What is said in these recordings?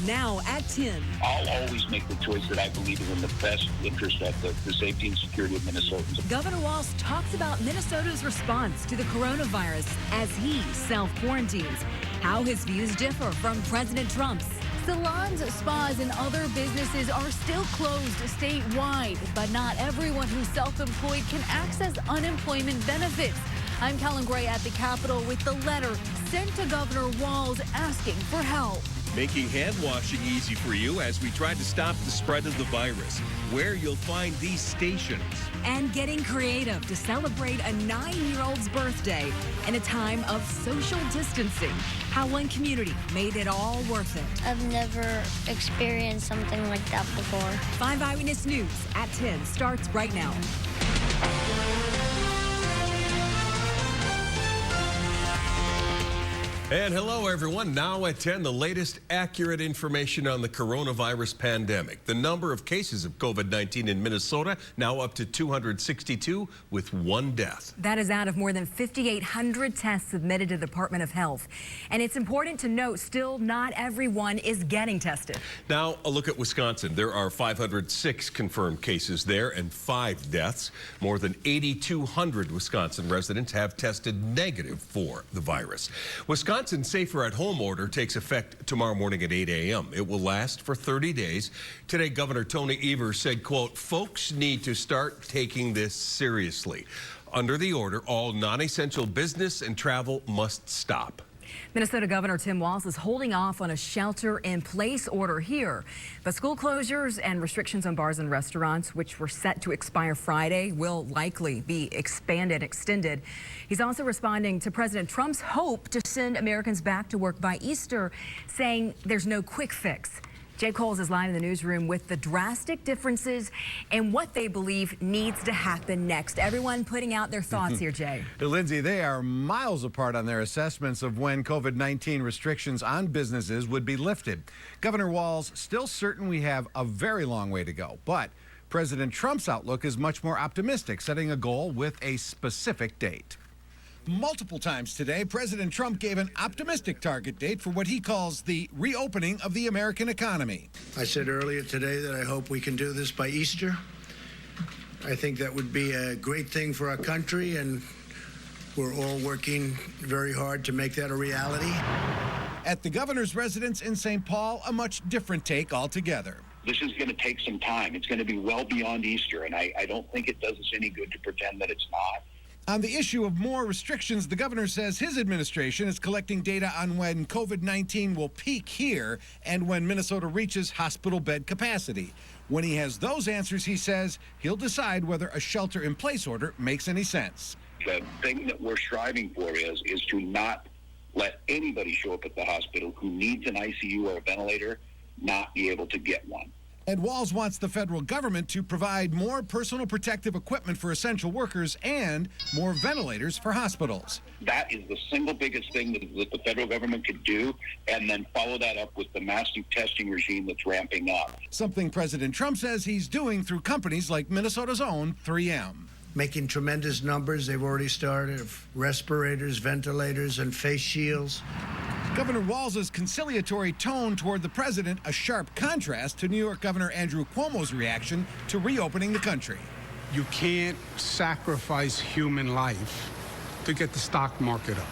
now at 10. I'll always make the choice that I believe is in the best interest of the safety and security of Minnesotans. Governor Walz talks about Minnesota's response to the coronavirus as he self-quarantines, how his views differ from President Trump's. Salons, spas, and other businesses are still closed statewide, but not everyone who's self-employed can access unemployment benefits. I'm Kellen Gray at the Capitol with the letter sent to Governor Walz asking for help. Making hand washing easy for you as we try to stop the spread of the virus. Where you'll find these stations. And getting creative to celebrate a 9-year-old's birthday in a time of social distancing. How one community made it all worth it. I've never experienced something like that before. 5 Eyewitness News at 10 starts right now. And hello, everyone. Now at 10, the latest accurate information on the coronavirus pandemic. The number of cases of COVID-19 in Minnesota now up to 262 with 1 death. That is out of more than 5,800 tests submitted to the Department of Health. And it's important to note, still not everyone is getting tested. Now a look at Wisconsin. There are 506 confirmed cases there and 5 deaths. More than 8,200 Wisconsin residents have tested negative for the virus. Wisconsin's Safer at Home order takes effect tomorrow morning at 8 a.m. It will last for 30 days. Today, Governor Tony Evers said, quote, folks need to start taking this seriously. Under the order, all non-essential business and travel must stop. Minnesota Governor Tim Walz is holding off on a shelter-in-place order here. But school closures and restrictions on bars and restaurants, which were set to expire Friday, will likely be extended. He's also responding to President Trump's hope to send Americans back to work by Easter, saying there's no quick fix. Jay Coles is live in the newsroom with the drastic differences and what they believe needs to happen next. Everyone putting out their thoughts here, Jay. Lindsay, they are miles apart on their assessments of when COVID-19 restrictions on businesses would be lifted. Governor Walz still certain we have a very long way to go, but President Trump's outlook is much more optimistic, setting a goal with a specific date. Multiple times today, President Trump gave an optimistic target date for what he calls the reopening of the American economy. I said earlier today that I hope we can do this by Easter. I think that would be a great thing for our country, and we're all working very hard to make that a reality. At the governor's residence in St. Paul, a much different take altogether. This is going to take some time. It's going to be well beyond Easter, and I don't think it does us any good to pretend that it's not. On the issue of more restrictions, the governor says his administration is collecting data on when COVID-19 will peak here and when Minnesota reaches hospital bed capacity. When he has those answers, he says he'll decide whether a shelter-in-place order makes any sense. The thing that we're striving for is to not let anybody show up at the hospital who needs an ICU or a ventilator not be able to get one. And Walz wants the federal government to provide more personal protective equipment for essential workers and more ventilators for hospitals. That is the single biggest thing that the federal government could do, and then follow that up with the massive testing regime that's ramping up. Something President Trump says he's doing through companies like Minnesota's own 3M. Making tremendous numbers, they've already started, of respirators, ventilators, and face shields. Governor Walz's conciliatory tone toward the president, a sharp contrast to New York Governor Andrew Cuomo's reaction to reopening the country. You can't sacrifice human life to get the stock market up.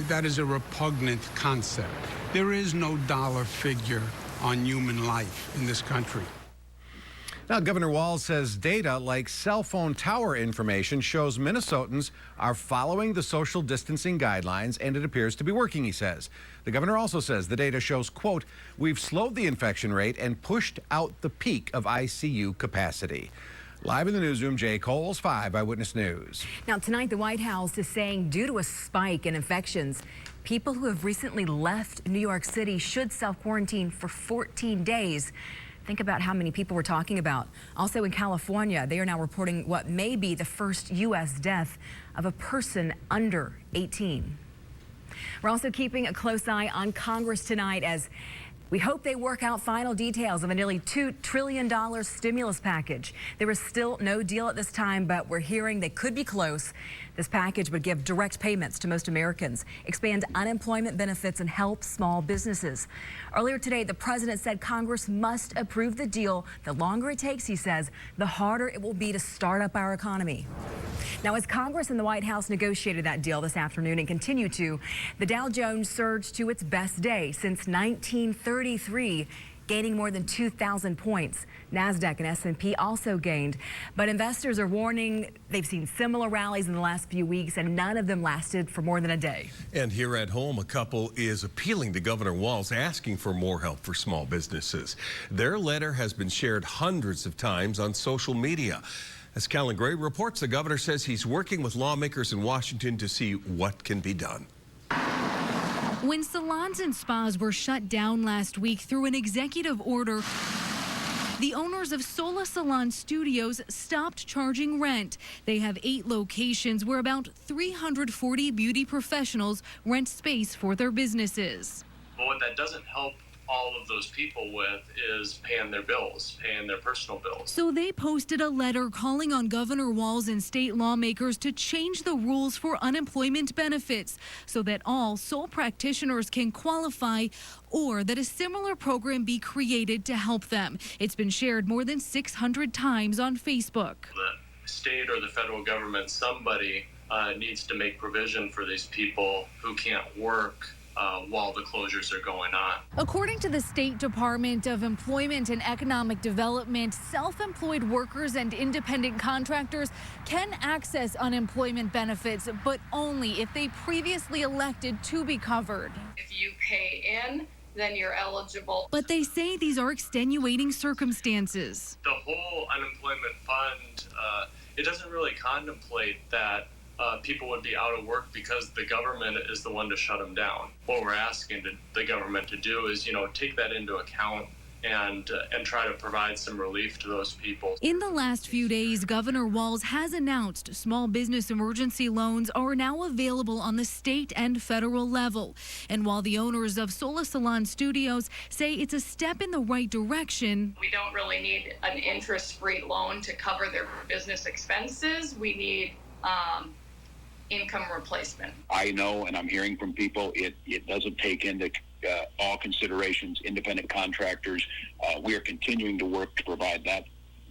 That is a repugnant concept. There is no dollar figure on human life in this country. Now, Governor Walz says data like cell phone tower information shows Minnesotans are following the social distancing guidelines, and it appears to be working, he says. The governor also says the data shows, quote, we've slowed the infection rate and pushed out the peak of ICU capacity. Live in the newsroom, Jay Coles, 5 Eyewitness News. Now, tonight, the White House is saying due to a spike in infections, people who have recently left New York City should self-quarantine for 14 days. Think about how many people we're talking about. Also in California, they are now reporting what may be the first U.S. death of a person under 18. We're also keeping a close eye on Congress tonight as We hope they work out final details of a nearly $2 trillion stimulus package. There is still no deal at this time, but we're hearing they could be close. This package would give direct payments to most Americans, expand unemployment benefits, and help small businesses. Earlier today, the president said Congress must approve the deal. The longer it takes, he says, the harder it will be to start up our economy. Now, as Congress and the White House negotiated that deal this afternoon and continue to, the Dow Jones surged to its best day since 1933, gaining more than 2,000 points. NASDAQ and S&P also gained, but investors are warning they've seen similar rallies in the last few weeks, and none of them lasted for more than a day. And here at home, a couple is appealing to Governor Walz, asking for more help for small businesses. Their letter has been shared hundreds of times on social media. As Callan Gray reports, the governor says he's working with lawmakers in Washington to see what can be done. When salons and spas were shut down last week through an executive order, the owners of Sola Salon Studios stopped charging rent. They have 8 locations where about 340 beauty professionals rent space for their businesses. But what that doesn't help all of those people with is paying their bills, paying their personal bills. So they posted a letter calling on Governor Walz and state lawmakers to change the rules for unemployment benefits so that all sole practitioners can qualify, or that a similar program be created to help them. It's been shared more than 600 times on Facebook. The state or the federal government, somebody needs to make provision for these people who can't work while the closures are going on. According to the State Department of Employment and Economic Development, self-employed workers and independent contractors can access unemployment benefits, but only if they previously elected to be covered. If you pay in, then you're eligible. But they say these are extenuating circumstances. The whole unemployment fund, it doesn't really contemplate that people would be out of work because the government is the one to shut them down. What we're asking the government to do is, take that into account and try to provide some relief to those people. In the last few days, Governor Walz has announced small business emergency loans are now available on the state and federal level. And while the owners of Sola Salon Studios say it's a step in the right direction, we don't really need an interest-free loan to cover their business expenses. We need income replacement. I know, and I'm hearing from people, it doesn't take into all considerations independent contractors. We are continuing to work to provide that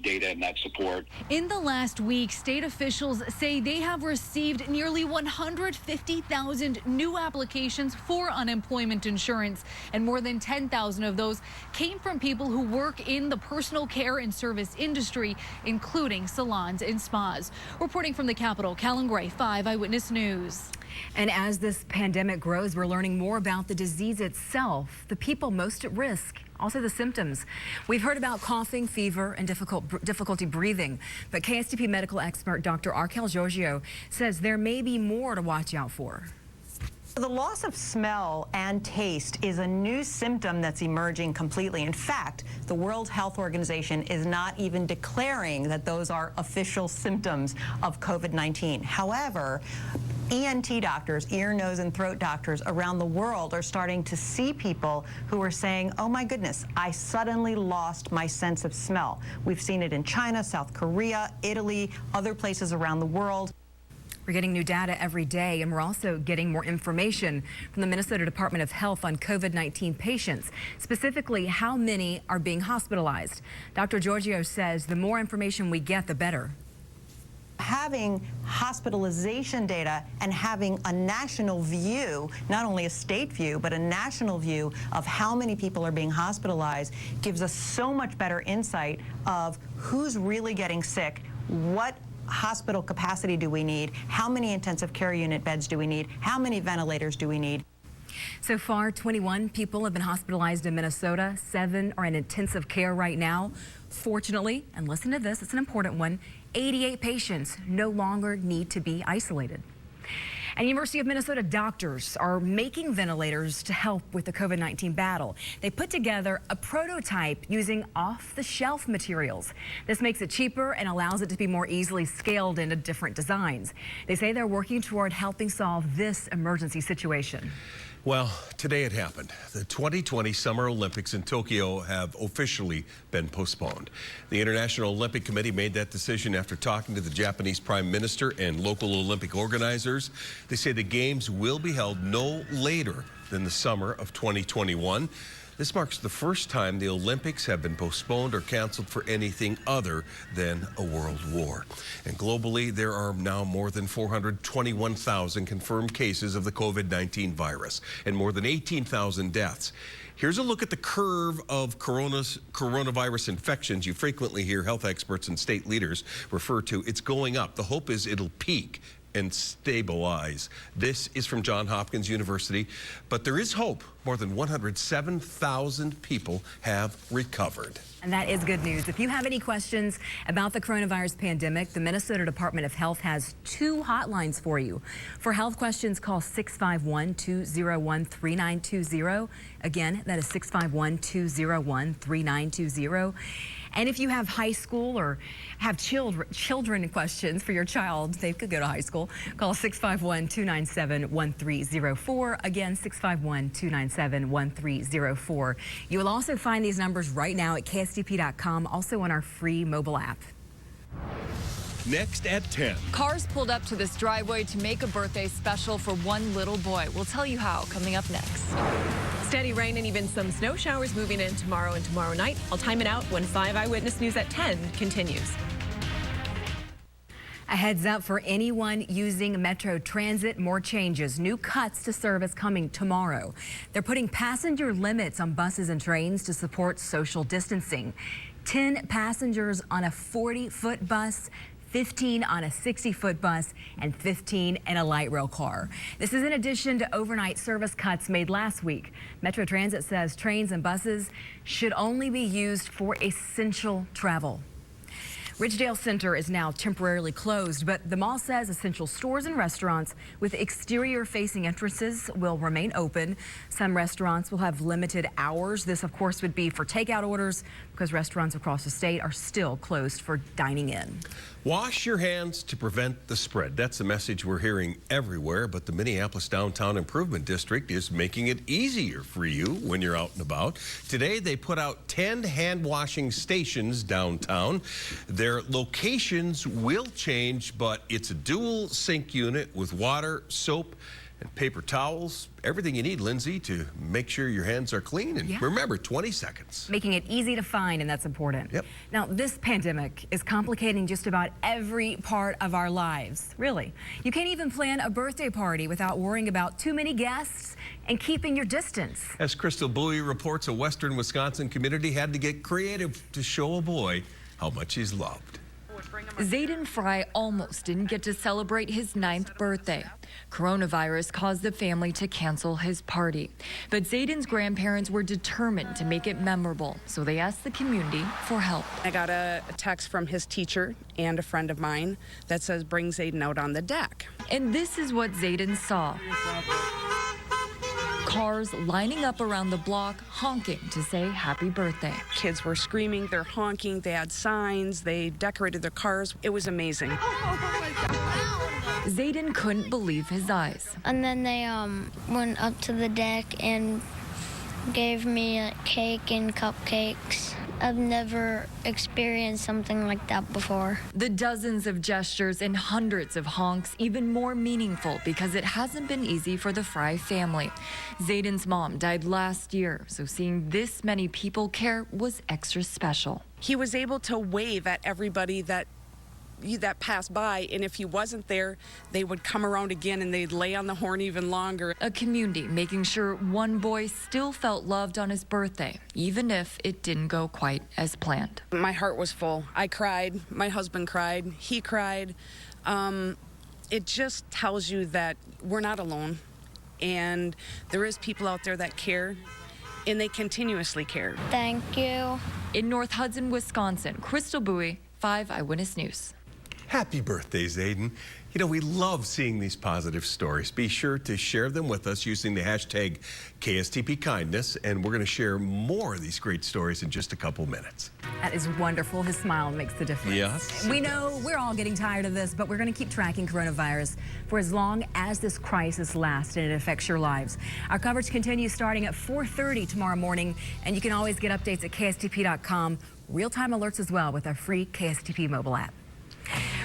data and that support. In the last week, state officials say they have received nearly 150,000 new applications for unemployment insurance, and more than 10,000 of those came from people who work in the personal care and service industry, including salons and spas. Reporting from the Capitol, Callan Gray, 5 Eyewitness News. And as this pandemic grows, we're learning more about the disease itself, the people most at risk, also the symptoms. We've heard about coughing, fever, and difficulty breathing, but KSTP medical expert Dr. Arkel Giorgio says there may be more to watch out for. The loss of smell and taste is a new symptom that's emerging completely. In fact, the World Health Organization is not even declaring that those are official symptoms of COVID-19. However, ENT doctors, ear, nose, and throat doctors around the world are starting to see people who are saying, oh my goodness, I suddenly lost my sense of smell. We've seen it in China, South Korea, Italy, other places around the world. We're getting new data every day, and we're also getting more information from the Minnesota Department of Health on COVID-19 patients, specifically how many are being hospitalized. Dr. Giorgio says the more information we get, the better. Having hospitalization data and having a national view, not only a state view, but a national view of how many people are being hospitalized gives us so much better insight of who's really getting sick, what hospital capacity do we need, how many intensive care unit beds do we need, how many ventilators do we need. So far, 21 people have been hospitalized in Minnesota. 7 are in intensive care right now. Fortunately, and listen to this, it's an important one, 88 patients no longer need to be isolated. And University of Minnesota doctors are making ventilators to help with the COVID-19 battle. They put together a prototype using off-the-shelf materials. This makes it cheaper and allows it to be more easily scaled into different designs. They say they're working toward helping solve this emergency situation. Well, today it happened. The 2020 Summer Olympics in Tokyo have officially been postponed. The International Olympic Committee made that decision after talking to the Japanese Prime Minister and local Olympic organizers. They say the Games will be held no later than the summer of 2021. This marks the first time the Olympics have been postponed or canceled for anything other than a world war. And globally, there are now more than 421,000 confirmed cases of the COVID-19 virus and more than 18,000 deaths. Here's a look at the curve of coronavirus infections you frequently hear health experts and state leaders refer to. It's going up. The hope is it'll peak and stabilize. This is from Johns Hopkins University, but there is hope. More than 107,000 people have recovered. And that is good news. If you have any questions about the coronavirus pandemic, the Minnesota Department of Health has 2 hotlines for you. For health questions, call 651-201-3920. Again, that is 651-201-3920. And if you have high school or have children questions for your child, they could go to high school, call 651-297-1304. Again, 651-297-1304. You will also find these numbers right now at KSTP.com, also on our free mobile app. Next at 10. Cars pulled up to this driveway to make a birthday special for one little boy. We'll tell you how coming up next. Steady rain and even some snow showers moving in tomorrow and tomorrow night. I'll time it out when 5 Eyewitness News at 10 continues. A heads up for anyone using Metro Transit, more changes. New cuts to service coming tomorrow. They're putting passenger limits on buses and trains to support social distancing. 10 passengers on a 40-foot bus, 15 on a 60-foot bus, and 15 in a light rail car. This is in addition to overnight service cuts made last week. Metro Transit says trains and buses should only be used for essential travel. Ridgedale Center is now temporarily closed, but the mall says essential stores and restaurants with exterior-facing entrances will remain open. Some restaurants will have limited hours. This, of course, would be for takeout orders because restaurants across the state are still closed for dining in. Wash your hands to prevent the spread. That's the message we're hearing everywhere, but the Minneapolis Downtown Improvement District is making it easier for you when you're out and about. Today, they put out 10 hand washing stations downtown. Their locations will change, but it's a dual sink unit with water, soap, and paper towels. Everything you need, Lindsay, to make sure your hands are clean. And remember, 20 seconds. Making it easy to find, and that's important. Yep. Now, this pandemic is complicating just about every part of our lives, really. You can't even plan a birthday party without worrying about too many guests and keeping your distance. As Crystal Bowie reports, a western Wisconsin community had to get creative to show a boy how much he's loved. Zayden Fry almost didn't get to celebrate his 9th birthday. Coronavirus caused the family to cancel his party. But Zayden's grandparents were determined to make it memorable, so they asked the community for help. I got a text from his teacher and a friend of mine that says, bring Zayden out on the deck. And this is what Zayden saw. Cars lining up around the block, honking to say happy birthday. Kids were screaming, they're honking, they had signs, they decorated their cars. It was amazing. Zayden couldn't believe his eyes. And then they went up to the deck and gave me a cake and cupcakes. I've never experienced something like that before. The dozens of gestures and hundreds of honks even more meaningful because it hasn't been easy for the Fry family. Zayden's mom died last year, so seeing this many people care was extra special. He was able to wave at everybody that passed by, and if he wasn't there, they would come around again and they'd lay on the horn even longer. A community making sure one boy still felt loved on his birthday, even if it didn't go quite as planned. My heart was full. I cried. My husband cried. He cried. It just tells you that we're not alone, and there is people out there that care, and they continuously care. Thank you. In North Hudson, Wisconsin, Crystal Bowie, 5 Eyewitness News. Happy birthday, Zayden. You know, we love seeing these positive stories. Be sure to share them with us using the hashtag KSTP-Kindness, and we're going to share more of these great stories in just a couple minutes. That is wonderful. His smile makes the difference. Yes. We know we're all getting tired of this, but we're going to keep tracking coronavirus for as long as this crisis lasts and it affects your lives. Our coverage continues starting at 4:30 tomorrow morning, and you can always get updates at KSTP.com. Real-time alerts as well with our free KSTP mobile app.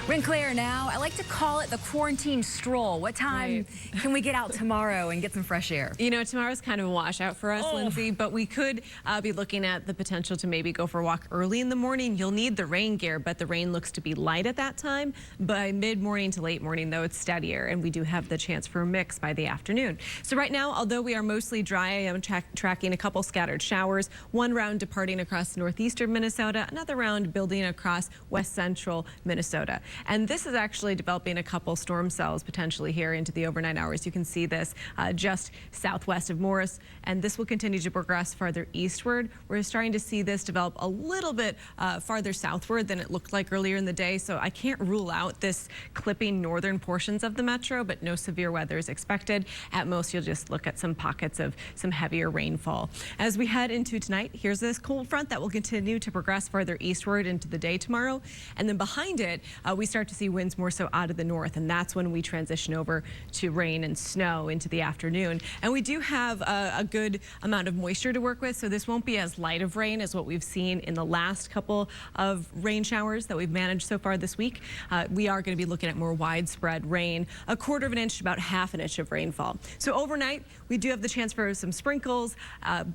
We're in Claire now. I like to call it the quarantine stroll. What time can we get out tomorrow and get some fresh air? You know, tomorrow's kind of a washout for us, Lindsay, but we could be looking at the potential to maybe go for a walk early in the morning. You'll need the rain gear, but the rain looks to be light at that time. By mid-morning to late morning, though, it's steadier, and we do have the chance for a mix by the afternoon. So right now, although we are mostly dry, I am tracking a couple scattered showers, one round departing across northeastern Minnesota, another round building across west central Minnesota. And this is actually developing a couple storm cells potentially here into the overnight hours. You can see this just southwest of Morris, and this will continue to progress farther eastward. We're starting to see this develop a little bit farther southward than it looked like earlier in the day, so I can't rule out this clipping northern portions of the metro, but no severe weather is expected. At most, you'll just look at some pockets of some heavier rainfall. As we head into tonight, here's this cold front that will continue to progress farther eastward into the day tomorrow, and then behind it, we start to see winds more so out of the north, and that's when we transition over to rain and snow into the afternoon. And we do have a good amount of moisture to work with, so this won't be as light of rain as what we've seen in the last couple of rain showers that we've managed so far this week. We are going to be looking at more widespread rain, 1/4 of an inch to about 1/2 inch of rainfall. So overnight, we do have the chance for some sprinkles,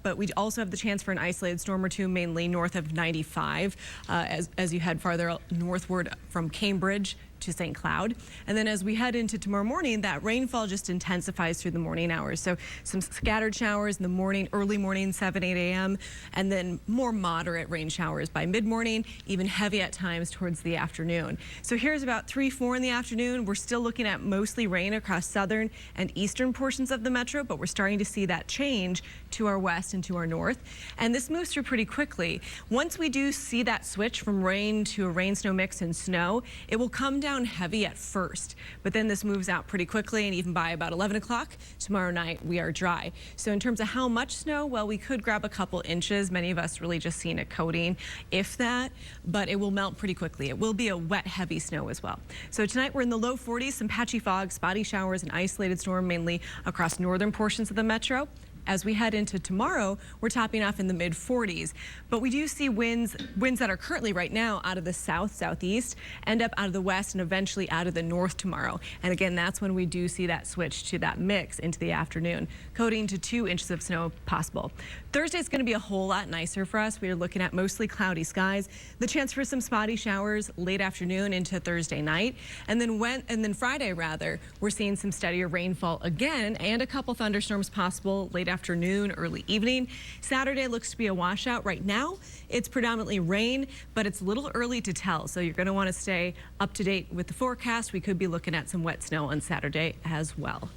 but we also have the chance for an isolated storm or two, mainly north of 95 as you head farther northward from Cambridge to St. Cloud. And then as we head into tomorrow morning, that rainfall just intensifies through the morning hours. So some scattered showers in the morning, early morning, 7, 8 a.m., and then more moderate rain showers by mid-morning, even heavy at times towards the afternoon. So here's about 3, 4 in the afternoon. We're still looking at mostly rain across southern and eastern portions of the metro, but we're starting to see that change to our west and to our north. And this moves through pretty quickly. Once we do see that switch from rain to a rain-snow mix and snow, it will come down heavy at first, but then this moves out pretty quickly, and even by about 11 o'clock tomorrow night, we are dry. So in terms of how much snow, well, we could grab a couple inches. Many of us really just seeing a coating, if that, but it will melt pretty quickly. It will be a wet, heavy snow as well. So tonight we're in the low 40s, some patchy fog, spotty showers, and isolated storm mainly across northern portions of the metro. As we head into tomorrow, we're topping off in the mid-40s, but we do see winds that are currently right now out of the south, southeast, end up out of the west and eventually out of the north tomorrow. And again, that's when we do see that switch to that mix into the afternoon, coating to 2 inches of snow possible. Thursday is going to be a whole lot nicer for us. We are looking at mostly cloudy skies, the chance for some spotty showers late afternoon into Thursday night, and then Friday rather, we're seeing some steadier rainfall again and a couple thunderstorms possible late afternoon, early evening. Saturday looks to be a washout. Right now, it's predominantly rain, but it's a little early to tell, so you're going to want to stay up to date with the forecast. We could be looking at some wet snow on Saturday as well.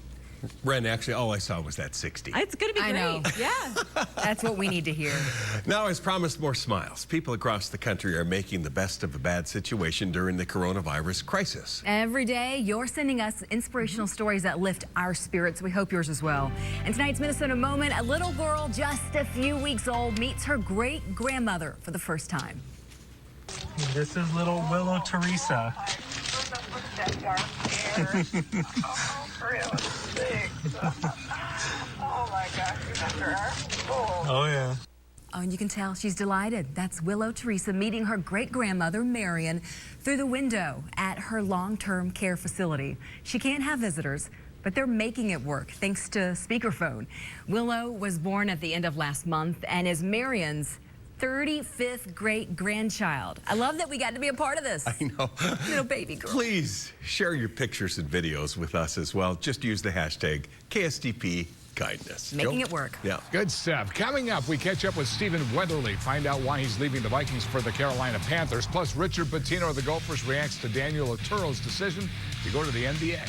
Ren, actually, all I saw was that 60. It's going to be great. I know. Yeah. That's what we need to hear. Now, as promised, more smiles. People across the country are making the best of a bad situation during the coronavirus crisis. Every day, you're sending us inspirational stories that lift our spirits. We hope yours as well. In tonight's Minnesota Moment, a little girl just a few weeks old meets her great-grandmother for the first time. This is little Willow Teresa. Oh my gosh, remember her? Oh yeah. Oh, and you can tell she's delighted. That's Willow Teresa meeting her great-grandmother, Marion, through the window at her long-term care facility. She can't have visitors, but they're making it work thanks to speakerphone. Willow was born at the end of last month and is Marion's 35th great-grandchild. I love that we got to be a part of this. I know. Little baby girl. Please share your pictures and videos with us as well. Just use the hashtag KSTP-Kindness. Making it work. Yeah. Good stuff. Coming up, we catch up with Stephen Weatherly. Find out why he's leaving the Vikings for the Carolina Panthers. Plus, Richard Pitino of the Gophers reacts to Daniel Oturo's decision to go to the NBA.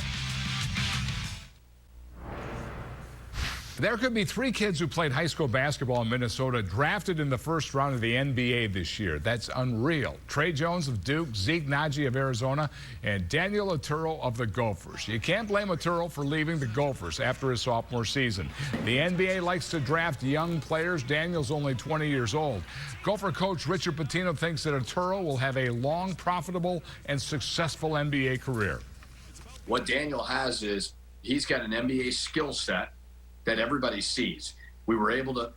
There could be 3 kids who played high school basketball in Minnesota drafted in the first round of the NBA this year. That's unreal. Trey Jones of Duke, Zeke Naji of Arizona, and Daniel Otero of the Gophers. You can't blame Otero for leaving the Gophers after his sophomore season. The NBA likes to draft young players. Daniel's only 20 years old. Gopher coach Richard Pitino thinks that Otero will have a long, profitable, and successful NBA career. What Daniel has is he's got an NBA skill set that everybody sees. We were able to,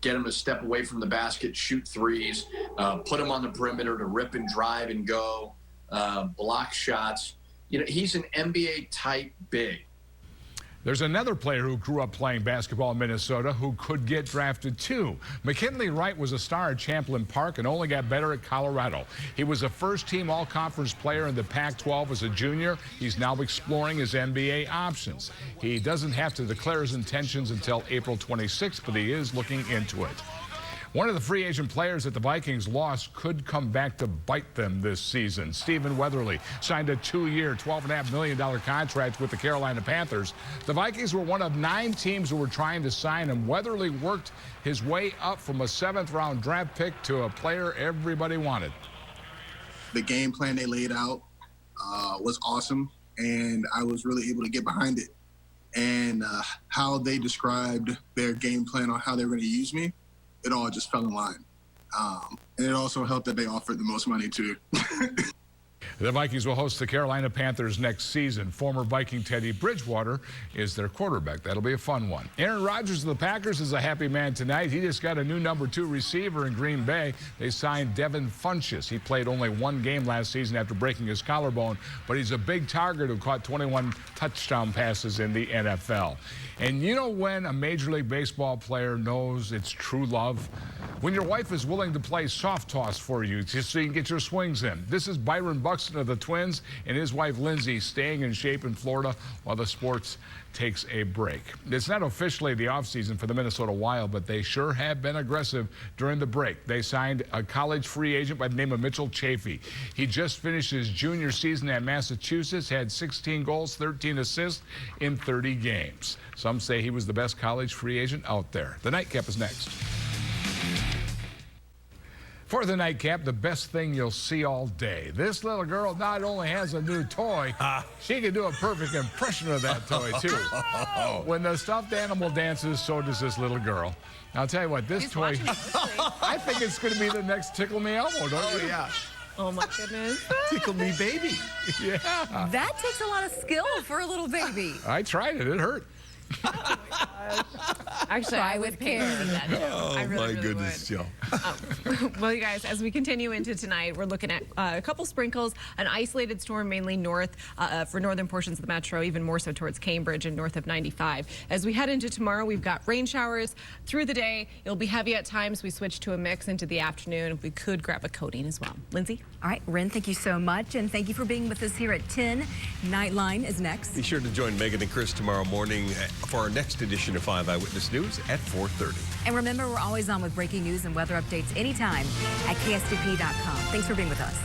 get him to step away from the basket, shoot threes, put him on the perimeter to rip and drive and go, block shots. He's an NBA type big. There's another player who grew up playing basketball in Minnesota who could get drafted too. McKinley Wright was a star at Champlain Park and only got better at Colorado. He was a first-team all-conference player in the Pac-12 as a junior. He's now exploring his NBA options. He doesn't have to declare his intentions until April 26th, but he is looking into it. One of the free agent players that the Vikings lost could come back to bite them this season. Stephen Weatherly signed a 2-year, $12.5 million contract with the Carolina Panthers. The Vikings were one of 9 teams who were trying to sign him. Weatherly worked his way up from a 7th-round draft pick to a player everybody wanted. The game plan they laid out was awesome, and I was really able to get behind it. And how they described their game plan on how they were going to use me, it all just fell in line. And it also helped that they offered the most money too. The Vikings will host the Carolina Panthers next season. Former Viking Teddy Bridgewater is their quarterback. That'll be a fun one. Aaron Rodgers of the Packers is a happy man tonight. He just got a new number 2 receiver in Green Bay. They signed Devin Funchess. He played only 1 game last season after breaking his collarbone, but he's a big target who caught 21 touchdown passes in the NFL. And you know when a Major League Baseball player knows it's true love? When your wife is willing to play soft toss for you just so you can get your swings in. This is Byron Buxton of the Twins and his wife Lindsay staying in shape in Florida while the sports takes a break. It's not officially the offseason for the Minnesota Wild, but they sure have been aggressive during the break. They signed a college free agent by the name of Mitchell Chafee. He just finished his junior season at Massachusetts, had 16 goals, 13 assists in 30 games. Some say he was the best college free agent out there. The Nightcap is next. For the Nightcap, the best thing you'll see all day. This little girl not only has a new toy, she can do a perfect impression of that toy, too. When the stuffed animal dances, so does this little girl. I'll tell you what, this toy, I think it's going to be the next Tickle Me Elmo, don't you? Yeah. Oh, my goodness. Tickle me, baby. Yeah. That takes a lot of skill for a little baby. I tried it. It hurt. Actually, I would pay to see that. Oh, I really, my really goodness, would. Joe. Well, you guys, as we continue into tonight, we're looking at a couple sprinkles, an isolated storm mainly north for northern portions of the metro, even more so towards Cambridge and north of 95. As we head into tomorrow, we've got rain showers through the day. It'll be heavy at times. We switch to a mix into the afternoon. We could grab a coating as well. Lindsay? All right, Ren, thank you so much, and thank you for being with us here at 10. Nightline is next. Be sure to join Megan and Chris tomorrow morning for our next edition of 5 Eyewitness News at 4:30. And remember, we're always on with breaking news and weather updates anytime at KSTP.com. Thanks for being with us.